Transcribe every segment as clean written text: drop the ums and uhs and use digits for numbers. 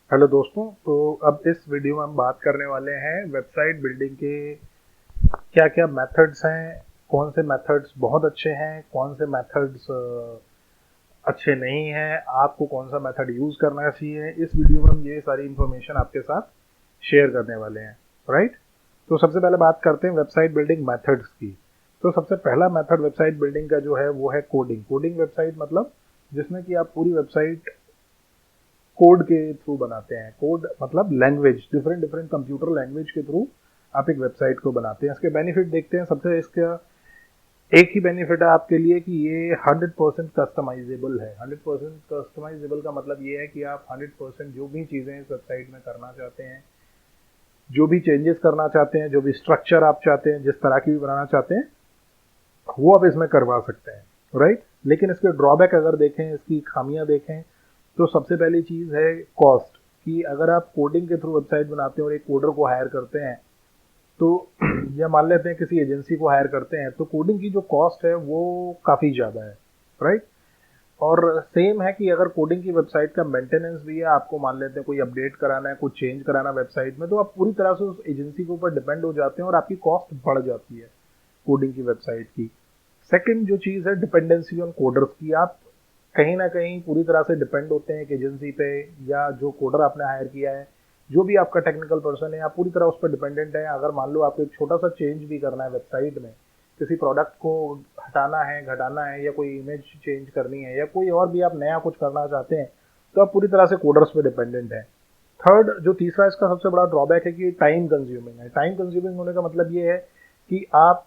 Hello दोस्तों। तो अब इस वीडियो में हम बात करने वाले हैं वेबसाइट बिल्डिंग के क्या क्या मेथड्स हैं, कौन से मेथड्स बहुत अच्छे हैं, कौन से मेथड्स अच्छे नहीं हैं, आपको कौन सा मेथड यूज़ करना चाहिए। इस वीडियो में हम ये सारी इन्फॉर्मेशन आपके साथ शेयर करने वाले हैं, राइट। तो सबसे पहले बात करते हैं वेबसाइट बिल्डिंग मेथड्स की। तो सबसे पहला मेथड वेबसाइट बिल्डिंग का जो है वो है कोडिंग। कोडिंग वेबसाइट मतलब जिसमें कि आप पूरी वेबसाइट कोड के थ्रू बनाते हैं। कोड मतलब language, different different computer language के थ्रू आप एक वेबसाइट को बनाते हैं। इसके बेनिफिट देखते हैं। सबसे इसका एक ही बेनिफिट है आपके लिए कि ये 100% कस्टमाइजेबल है। 100% कस्टमाइजेबल का मतलब ये है कि आप 100% जो भी चीज़ें इस वेबसाइट में करना चाहते हैं, जो भी चेंजेस करना चाहते हैं, जो भी स्ट्रक्चर आप चाहते हैं, जिस तरह की भी बनाना चाहते हैं, वो आप इसमें करवा सकते हैं, राइट। लेकिन इसके ड्रॉबैक अगर देखें, इसकी खामियां देखें, तो सबसे पहली चीज़ है कॉस्ट। कि अगर आप कोडिंग के थ्रू वेबसाइट बनाते हैं और एक कोडर को हायर करते हैं, तो या मान लेते हैं किसी एजेंसी को हायर करते हैं, तो कोडिंग की जो कॉस्ट है वो काफ़ी ज़्यादा है, राइट। और सेम है कि अगर कोडिंग की वेबसाइट का मेंटेनेंस भी है, आपको मान लेते हैं कोई अपडेट कराना है, कुछ चेंज कराना वेबसाइट में, तो आप पूरी तरह से उस एजेंसी के ऊपर डिपेंड हो जाते हैं और आपकी कॉस्ट बढ़ जाती है कोडिंग की वेबसाइट की। सेकंड जो चीज़ है डिपेंडेंसी ऑन कोडर्स की। आप कहीं ना कहीं पूरी तरह से डिपेंड होते हैं एक एजेंसी पे, या जो कोडर आपने हायर किया है, जो भी आपका टेक्निकल पर्सन है, आप पूरी तरह उस पर डिपेंडेंट है। अगर मान लो आपको एक छोटा सा चेंज भी करना है वेबसाइट में, किसी प्रोडक्ट को हटाना है, घटाना है, या कोई इमेज चेंज करनी है, या कोई और भी आप नया कुछ करना चाहते हैं, तो आप पूरी तरह से कोडर्स पे डिपेंडेंट है। थर्ड जो तीसरा इसका सबसे बड़ा ड्रॉबैक है कि टाइम कंज्यूमिंग है। टाइम कंज्यूमिंग होने का मतलब ये है कि आप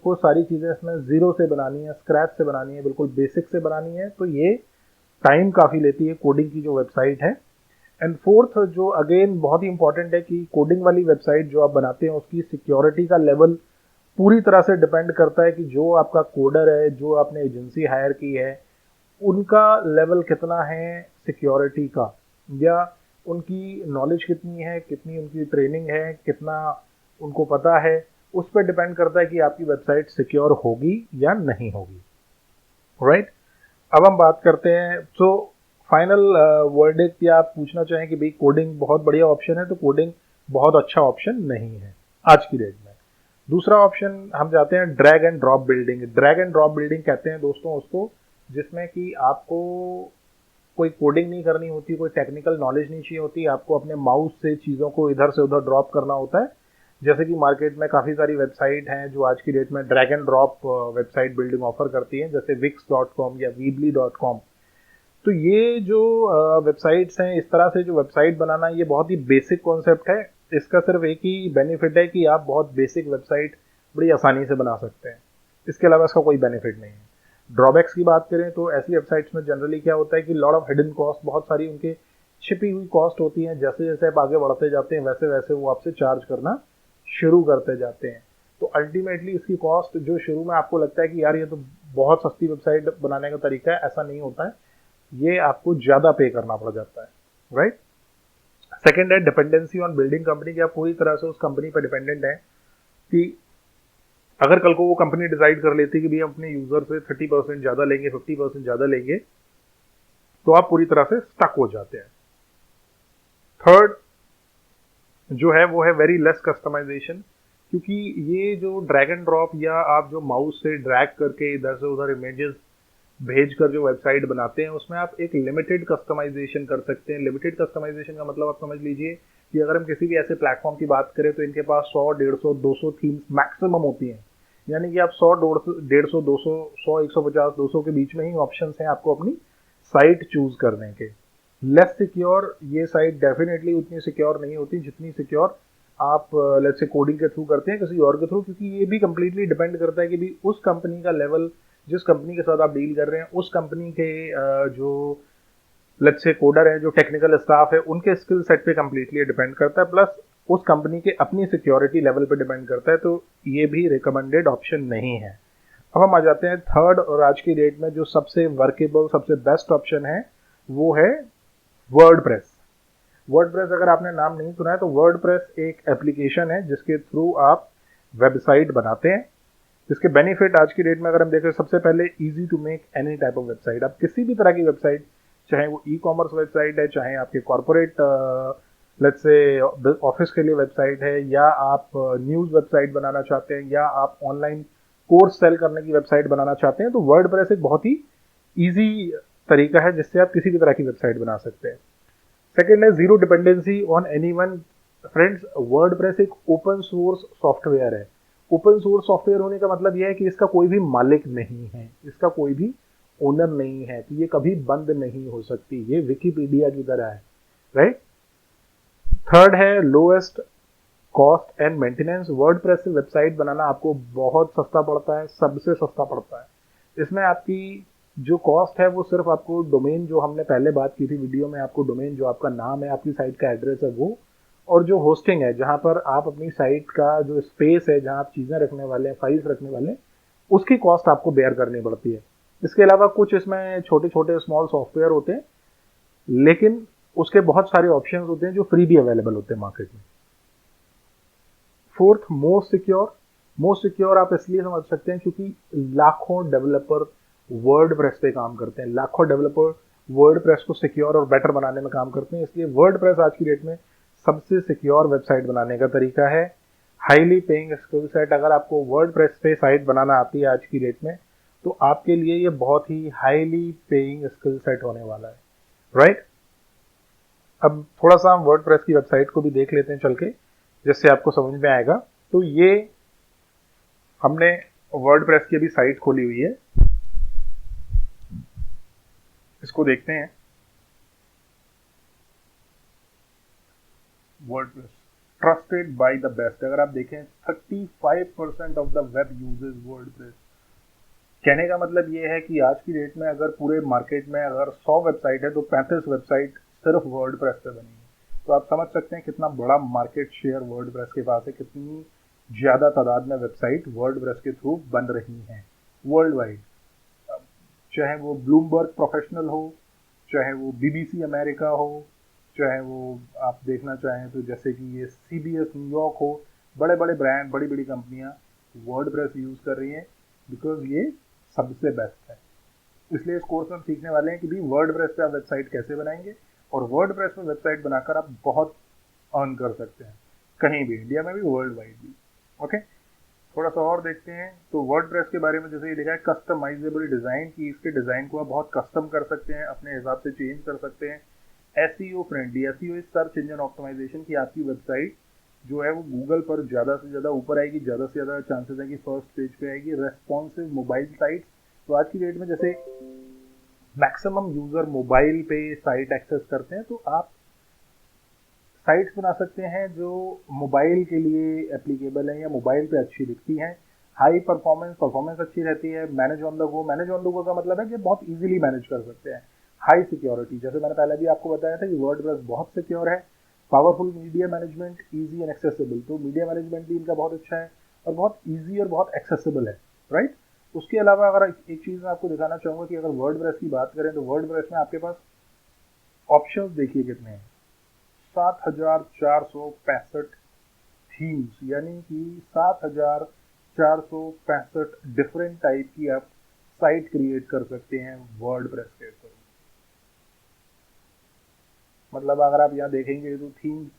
को सारी चीज़ें इसमें ज़ीरो से बनानी है, स्क्रैच से बनानी है, बिल्कुल बेसिक से बनानी है, तो ये टाइम काफ़ी लेती है कोडिंग की जो वेबसाइट है। एंड फोर्थ जो अगेन बहुत ही इंपॉर्टेंट है कि कोडिंग वाली वेबसाइट जो आप बनाते हैं उसकी सिक्योरिटी का लेवल पूरी तरह से डिपेंड करता है कि जो आपका कोडर है, जो आपने एजेंसी हायर की है, उनका लेवल कितना है सिक्योरिटी का, या उनकी नॉलेज कितनी है, कितनी उनकी ट्रेनिंग है, कितना उनको पता है। उस पर डिपेंड करता है कि आपकी वेबसाइट सिक्योर होगी या नहीं होगी, राइट। अब हम बात करते हैं, तो फाइनल वर्डिक्ट, या आप पूछना चाहें कि भाई कोडिंग बहुत बढ़िया ऑप्शन है, तो कोडिंग बहुत अच्छा ऑप्शन नहीं है आज की डेट में। दूसरा ऑप्शन हम जाते हैं drag and drop building. Drag and drop building कहते हैं दोस्तों उसको, जिसमें कि आपको कोई कोडिंग नहीं करनी होती, कोई टेक्निकल नॉलेज नहीं चाहिए होती, आपको अपने माउस से चीज़ों को इधर से उधर ड्रॉप करना होता है। जैसे कि मार्केट में काफ़ी सारी वेबसाइट हैं जो आज की डेट में drag and drop website building offer करती हैं, जैसे wix.com या weebly.com। तो ये जो वेबसाइट्स हैं, इस तरह से जो वेबसाइट बनाना, ये बहुत ही बेसिक कॉन्सेप्ट है। इसका सिर्फ एक ही बेनिफिट है कि आप बहुत बेसिक वेबसाइट बड़ी आसानी से बना सकते हैं। इसके अलावा इसका कोई बेनिफिट नहीं है। ड्रॉबैक्स की बात करें तो ऐसी वेबसाइट्स में जनरली क्या होता है कि लॉट ऑफ हिडन कॉस्ट, बहुत सारी उनके छिपी हुई कॉस्ट होती हैं। जैसे जैसे आप आगे बढ़ते जाते हैं वैसे वैसे वो आपसे चार्ज करना शुरू करते जाते हैं। तो अल्टीमेटली इसकी कॉस्ट जो शुरू में आपको लगता है कि यार ये तो बहुत सस्ती वेबसाइट बनाने का तरीका है, ऐसा नहीं होता है। ये आपको ज़्यादा पे करना पड़ जाता है, राइट। सेकेंड है डिपेंडेंसी ऑन बिल्डिंग कंपनी, कि आप पूरी तरह से उस कंपनी पर डिपेंडेंट है कि अगर कल को वो कंपनी डिसाइड कर लेती है कि भाई हम अपने यूजर से 30% ज़्यादा लेंगे, 50% ज़्यादा लेंगे, तो आप पूरी तरह से स्टक हो जाते हैं। थर्ड जो है वो है वेरी लेस कस्टमाइजेशन, क्योंकि ये जो ड्रैग एंड ड्रॉप, या आप जो माउस से ड्रैग करके इधर से उधर इमेजेस भेज कर जो वेबसाइट बनाते हैं, उसमें आप एक लिमिटेड कस्टमाइजेशन कर सकते हैं। लिमिटेड कस्टमाइजेशन का मतलब आप समझ लीजिए कि अगर हम किसी भी ऐसे प्लेटफॉर्म की बात करें तो इनके पास 100, 150, 200 थीम्स मैक्सिमम होती हैं। यानी कि आप 100, 150, 200, 100, 150, 200 के बीच में ही ऑप्शन हैं आपको अपनी साइट चूज करने के। लेस सिक्योर ये साइट डेफिनेटली उतनी सिक्योर नहीं होती जितनी सिक्योर आप लेट्स से कोडिंग के थ्रू करते हैं किसी और के थ्रू, क्योंकि ये भी कंप्लीटली डिपेंड करता है कि भी उस कंपनी का लेवल, जिस कंपनी के साथ आप डील कर रहे हैं, उस कंपनी के जो लेट्स से कोडर है, जो टेक्निकल स्टाफ है, उनके स्किल सेट पे कंप्लीटली डिपेंड करता है, प्लस उस कंपनी के अपनी सिक्योरिटी लेवल पे डिपेंड करता है। तो ये भी रिकमेंडेड ऑप्शन नहीं है। अब हम आ जाते हैं थर्ड, और आज की डेट में जो सबसे वर्केबल, सबसे बेस्ट ऑप्शन है वो है वर्डप्रेस। वर्डप्रेस अगर आपने नाम नहीं सुना है, तो वर्डप्रेस एक एप्लीकेशन है जिसके थ्रू आप वेबसाइट बनाते हैं। जिसके बेनिफिट आज की डेट में अगर हम देखें, सबसे पहले easy to make any type of website. आप किसी भी तरह की वेबसाइट चाहे वो ई कॉमर्स वेबसाइट है, चाहे आपके कॉरपोरेट लेट्स से ऑफिस के लिए वेबसाइट है, या आप न्यूज़ वेबसाइट बनाना चाहते हैं, या आप ऑनलाइन कोर्स सेल करने की वेबसाइट बनाना चाहते हैं, तो वर्डप्रेस एक बहुत ही ईजी तरीका है जिससे आप किसी भी तरह की वेबसाइट बना सकते हैं। सेकेंड है zero dependency on any one. Friends, WordPress एक ओपन सोर्स सॉफ्टवेयर है। ओपन सोर्स सॉफ्टवेयर होने का मतलब यह है कि इसका कोई भी मालिक नहीं है, इसका कोई भी ओनर नहीं है, तो ये कभी बंद नहीं हो सकती। ये विकिपीडिया की तरह है, राइट। थर्ड है lowest cost and maintenance. WordPress से वेबसाइट बनाना आपको बहुत सस्ता पड़ता है, सबसे सस्ता पड़ता है। इसमें आपकी जो कॉस्ट है वो सिर्फ आपको डोमेन, जो हमने पहले बात की थी वीडियो में, आपको डोमेन जो आपका नाम है, आपकी साइट का एड्रेस है वो, और जो होस्टिंग है जहां पर आप अपनी साइट का जो स्पेस है, जहां आप चीजें रखने वाले हैं, फाइल्स रखने वाले हैं, उसकी कॉस्ट आपको बेयर करनी पड़ती है। इसके अलावा कुछ इसमें छोटे छोटे स्मॉल सॉफ्टवेयर होते हैं, लेकिन उसके बहुत सारे ऑप्शन होते हैं जो फ्री भी अवेलेबल होते हैं मार्केट में। Fourth, most secure. Most secure आप इसलिए समझ सकते हैं क्योंकि लाखों डेवलपर वर्डप्रेस पे काम करते हैं, लाखों डेवलपर वर्डप्रेस को सिक्योर और बेटर बनाने में काम करते हैं, इसलिए वर्डप्रेस आज की डेट में सबसे सिक्योर वेबसाइट बनाने का तरीका है। Highly paying skill set. अगर आपको वर्डप्रेस पे साइट बनाना आती है आज की डेट में, तो आपके लिए ये बहुत ही हाईली पेइंग स्किल सेट होने वाला है, राइट। अब थोड़ा सा हम वर्डप्रेस की वेबसाइट को भी देख लेते हैं चल के, जिससे आपको समझ में आएगा। तो ये हमने वर्डप्रेस की अभी साइट खोली हुई है, इसको देखते हैं। WordPress trusted by the best. अगर आप देखें 35% of the web uses WordPress. कहने का मतलब ये है कि आज की डेट में अगर पूरे मार्केट में अगर 100 वेबसाइट है तो 35 वेबसाइट सिर्फ वर्डप्रेस पे बनी है। तो आप समझ सकते हैं कितना बड़ा मार्केट शेयर वर्डप्रेस के पास है, कितनी ज्यादा तादाद में वेबसाइट वर्डप्रेस के थ्रू बन रही हैं वर्ल्ड वाइड। चाहे वो ब्लूमबर्ग प्रोफेशनल हो, चाहे वो बीबीसी अमेरिका हो, चाहे वो आप देखना चाहें तो जैसे कि ये सीबीएस न्यूयॉर्क हो, बड़े बड़े ब्रांड, बड़ी बड़ी कंपनियां वर्डप्रेस यूज कर रही हैं बिकॉज ये सबसे बेस्ट है। इसलिए इस कोर्स में हम सीखने वाले हैं कि भी वर्डप्रेस पे आप वेबसाइट कैसे बनाएंगे, और वर्डप्रेस पे वेबसाइट बनाकर आप बहुत अर्न कर सकते हैं, कहीं भी, इंडिया में भी, वर्ल्ड वाइड भी। ओके, थोड़ा सा और देखते हैं। तो वर्डप्रेस के बारे में जैसे ये देखा है, कस्टमाइजेबल डिज़ाइन की, इसके डिज़ाइन को आप बहुत कस्टम कर सकते हैं, अपने हिसाब से चेंज कर सकते हैं। SEO friendly. SEO is search engine optimization की आपकी वेबसाइट जो है वो गूगल पर ज़्यादा से ज़्यादा ऊपर आएगी, ज़्यादा से ज़्यादा चांसेस है कि फर्स्ट पेज पे आएगी। Responsive mobile site. तो आज की डेट में जैसे मैक्सिमम यूज़र मोबाइल पे साइट एक्सेस करते हैं, तो आप साइट्स बना सकते हैं जो मोबाइल के लिए एप्लीकेबल है या मोबाइल पे अच्छी दिखती हैं। हाई परफॉर्मेंस अच्छी रहती है। Manage on the go. Manage on the go का मतलब है कि बहुत इजीली मैनेज कर सकते हैं। हाई सिक्योरिटी, जैसे मैंने पहले भी आपको बताया था कि वर्डप्रेस बहुत सिक्योर है। Powerful media management, easy and accessible. तो मीडिया मैनेजमेंट भी इनका बहुत अच्छा है और बहुत ईजी और बहुत एक्सेसिबल है, राइट। उसके अलावा अगर एक चीज़ मैं आपको दिखाना चाहूँगा कि अगर वर्डप्रेस की बात करें तो वर्डप्रेस में आपके पास ऑप्शंस देखिए कितने हैं। 7,465 थीम्स, यानी कि 7,465 डिफरेंट टाइप की आप साइट क्रिएट कर सकते हैं वर्डप्रेस के थ्रू। मतलब अगर आप यहाँ देखेंगे तो थीम्स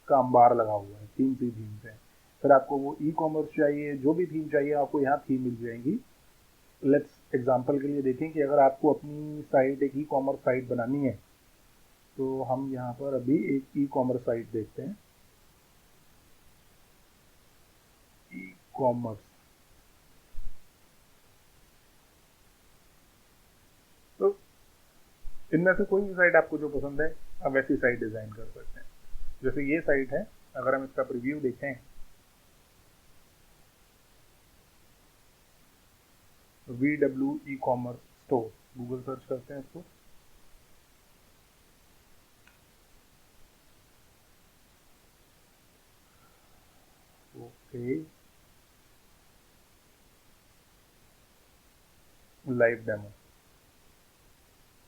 का अंबार लगा हुआ है, थीम्स ही थीम्स है। फिर आपको वो ई कॉमर्स चाहिए, जो भी थीम चाहिए आपको यहाँ थीम मिल जाएंगी। लेट्स एग्जांपल के लिए देखें कि अगर आपको अपनी साइट, एक ई कॉमर्स साइट बनानी है, तो हम यहाँ पर अभी एक ई कॉमर्स साइट देखते हैं। ई कॉमर्स, तो इनमें से कोई भी साइट आपको जो पसंद है आप वैसी साइट डिज़ाइन कर सकते हैं। जैसे ये साइट है, अगर हम इसका प्रीव्यू देखें, VW e commerce store, Google search करते हैं इसको। Okay, live demo.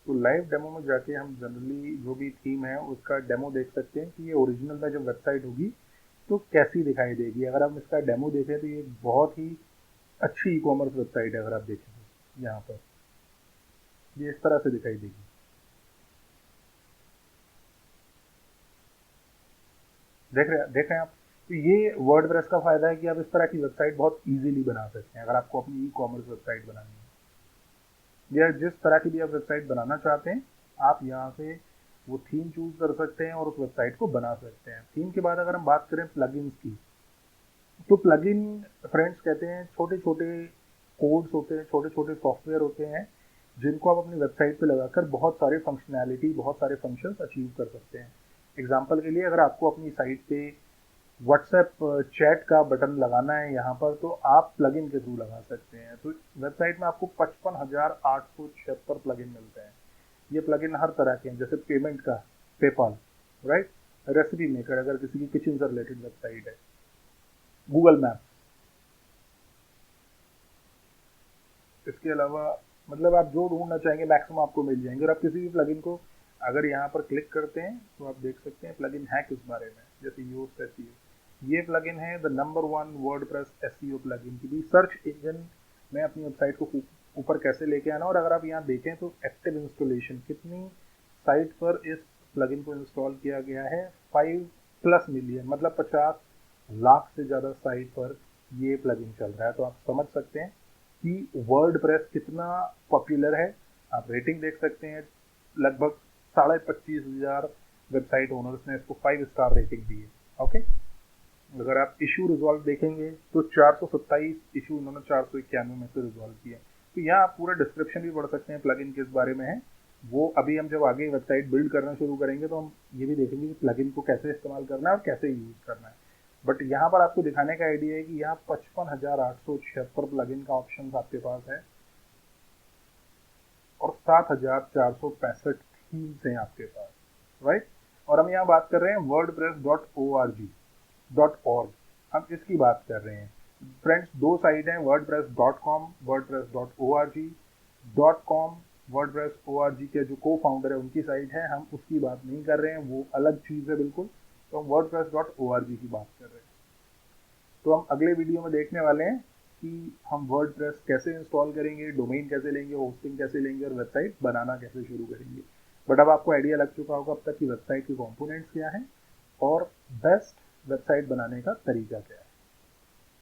तो लाइव डेमो में जाके हम जनरली जो भी थीम है उसका डेमो देख सकते हैं कि ये ओरिजिनल में जब वेबसाइट होगी तो कैसी दिखाई देगी। अगर हम इसका डेमो देखें तो ये बहुत ही अच्छी ई कॉमर्स वेबसाइट है। अगर आप देखें तो यहाँ पर ये इस तरह से दिखाई देगी। देख रहे हैं आप। तो ये वर्डप्रेस का फायदा है कि आप इस तरह की वेबसाइट बहुत इजीली बना सकते हैं। अगर आपको अपनी ई कॉमर्स वेबसाइट बनानी है या जिस तरह की भी आप वेबसाइट बनाना चाहते हैं, आप यहाँ से वो थीम चूज कर सकते हैं और उस वेबसाइट को बना सकते हैं। थीम के बाद अगर हम बात करें प्लगइन्स की, तो प्लगइन फ्रेंड्स कहते हैं छोटे छोटे कोड्स होते हैं, छोटे छोटे सॉफ्टवेयर होते हैं जिनको आप अपनी वेबसाइट पे लगाकर बहुत सारे फंक्शनैलिटी, बहुत सारे फंक्शंस अचीव कर सकते हैं। एग्जांपल के लिए अगर आपको अपनी साइट पे व्हाट्सएप चैट का बटन लगाना है यहाँ पर, तो आप प्लगइन के थ्रू लगा सकते हैं। तो वेबसाइट में आपको 55,876 प्लगइन मिलते हैं। ये प्लगइन हर तरह के हैं, जैसे पेमेंट का पेपाल, राइट, रेसिपी मेकर अगर किसी की किचन से रिलेटेड वेबसाइट है, गूगल मैप, इसके अलावा मतलब आप जो ढूंढना चाहेंगे मैक्सिमम आपको मिल जाएंगे। और आप किसी भी प्लगइन को अगर यहाँ पर क्लिक करते हैं तो आप देख सकते हैं प्लगइन है किस बारे में। जैसे योस्ट एसईओ, ये प्लगइन है the number 1 WordPress SEO plugin की भी सर्च इंजन में अपनी वेबसाइट को ऊपर कैसे लेके आना। और अगर आप यहाँ देखें तो एक्टिव इंस्टॉलेशन कितनी साइट पर इस प्लगइन को इंस्टॉल किया गया है, 5+ मिलियन, मतलब 50 लाख से ज़्यादा साइट पर ये प्लगइन चल रहा है। तो आप समझ सकते हैं कि वर्डप्रेस कितना पॉपुलर है। आप रेटिंग देख सकते हैं, लगभग 25,500 वेबसाइट ओनर्स ने इसको 5 स्टार रेटिंग दी है। ओके, अगर आप इशू रिजॉल्व देखेंगे तो 427 इशू उन्होंने 491 में से रिजॉल्व किया। तो यहाँ आप पूरा डिस्क्रिप्शन भी पढ़ सकते हैं प्लगइन किस बारे में है। वो अभी हम जब आगे वेबसाइट बिल्ड करना शुरू करेंगे तो हम ये भी देखेंगे कि प्लगइन को कैसे इस्तेमाल करना है और कैसे यूज करना है। बट यहाँ पर आपको दिखाने का आइडिया है कि यहाँ 55,876 प्लगइन का ऑप्शन आपके पास है और 7,465 थीम्स हैं आपके पास, राइट। और हम यहाँ बात कर रहे हैं wordpress.org, हम इसकी बात कर रहे हैं फ्रेंड्स। दो साइट हैं, wordpress.com, wordpress.org.com। wordpress.org के जो को फाउंडर है उनकी साइट है, हम उसकी बात नहीं कर रहे हैं, वो अलग चीज़ है बिल्कुल। तो हम wordpress.org की बात कर रहे हैं। तो हम अगले वीडियो में देखने वाले हैं कि हम वर्डप्रेस कैसे इंस्टॉल करेंगे, डोमेन कैसे लेंगे, होस्टिंग कैसे लेंगे और वेबसाइट बनाना कैसे शुरू करेंगे। बट अब आपको आइडिया लग चुका होगा अब तक कि वेबसाइट के कंपोनेंट्स क्या हैं और बेस्ट वेबसाइट बनाने का तरीका क्या है।